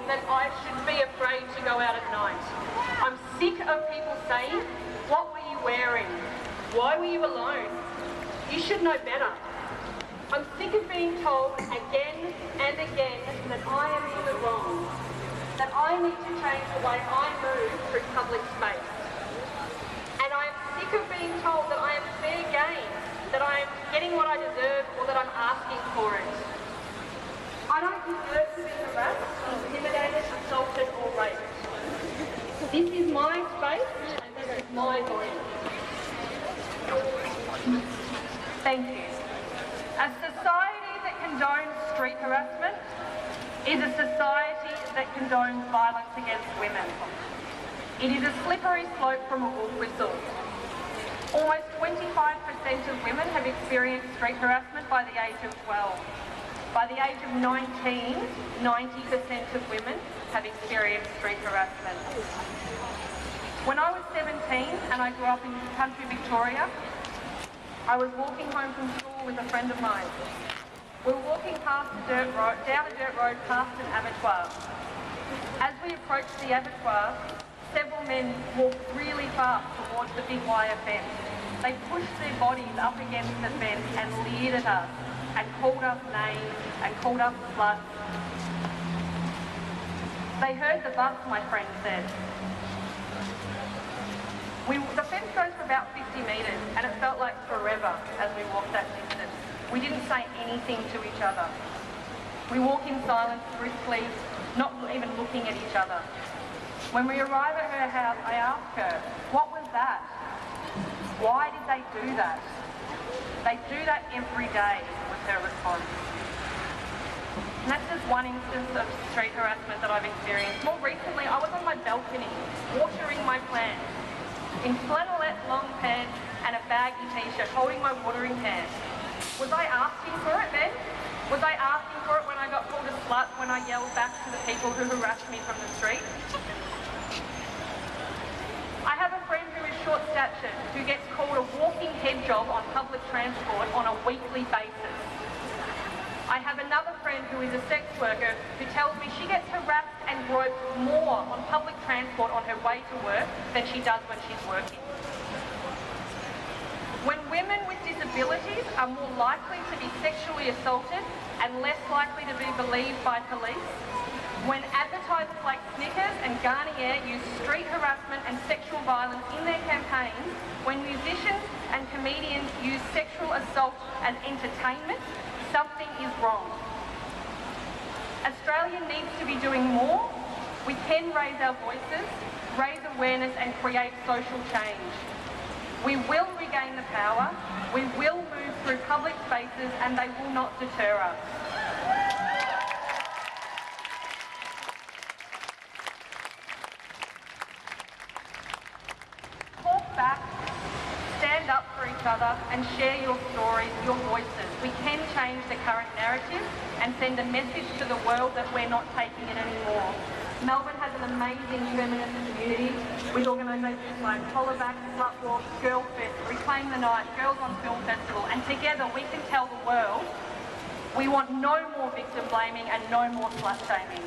that I should be afraid to go out at night. I'm sick of people saying, "What were you wearing? Why were you alone? You should know better." I'm sick of being told again and again that I am in the wrong, that I need to change the way I move through public space. And I am sick of being told that I am fair game, that I am getting what I deserve or that I'm asking for it. I don't deserve to be harassed, intimidated, assaulted or raped. This is my space and this is my voice. Thank you. A society that condones street harassment is a society that condones violence against women. It is a slippery slope from a wolf whistle. Almost 25% of women have experienced street harassment by the age of 12. By the age of 19, 90% of women have experienced street harassment. When I was 17 and I grew up in country Victoria, I was walking home from school with a friend of mine. We were walking past a dirt road, down a dirt road past an abattoir. As we approached the abattoir, several men walked really fast towards the big wire fence. They pushed their bodies up against the fence and leered at us and called us names and called us sluts. They heard the bus, my friend said. The fence goes for about 50 metres and it felt like forever as we walked that distance. We didn't say anything to each other. We walk in silence briskly, not even looking at each other. When we arrive at her house, I ask her, "What was that? Why did they do that?" "They do that every day," was her response. And that's just one instance of street harassment that I've experienced. More recently, I was on my balcony, watering my plants, in flannelette long pants and a baggy t-shirt, holding my watering can. Was I asking for it then? Was I asking for it when I got called a slut, when I yelled back to the people who harassed me from the street? I have a friend who is short-statured, who gets called a walking head job on public transport on a weekly basis. I have another friend who is a sex worker who tells me she gets harassed and groped more on public transport on her way to work than she does when she's working. When women with disabilities are more likely to be sexually assaulted and less likely to be believed by police, when advertisers like Snickers and Garnier use street harassment and sexual violence in their campaigns, when musicians and comedians use sexual assault as entertainment, something is wrong. Australia needs to be doing more. We can raise our voices, raise awareness and create social change. We will regain the power, we will move through public spaces and they will not deter us. Talk back, stand up for each other and share your stories, your voices. We can change the current narrative and send a message to the world that we're not taking it anymore. Melbourne has an amazing feminist community with organisations like Hollaback, Slutwalk, Girlfest, Reclaim the Night, Girls on Film Festival, and together we can tell the world we want no more victim blaming and no more slut shaming.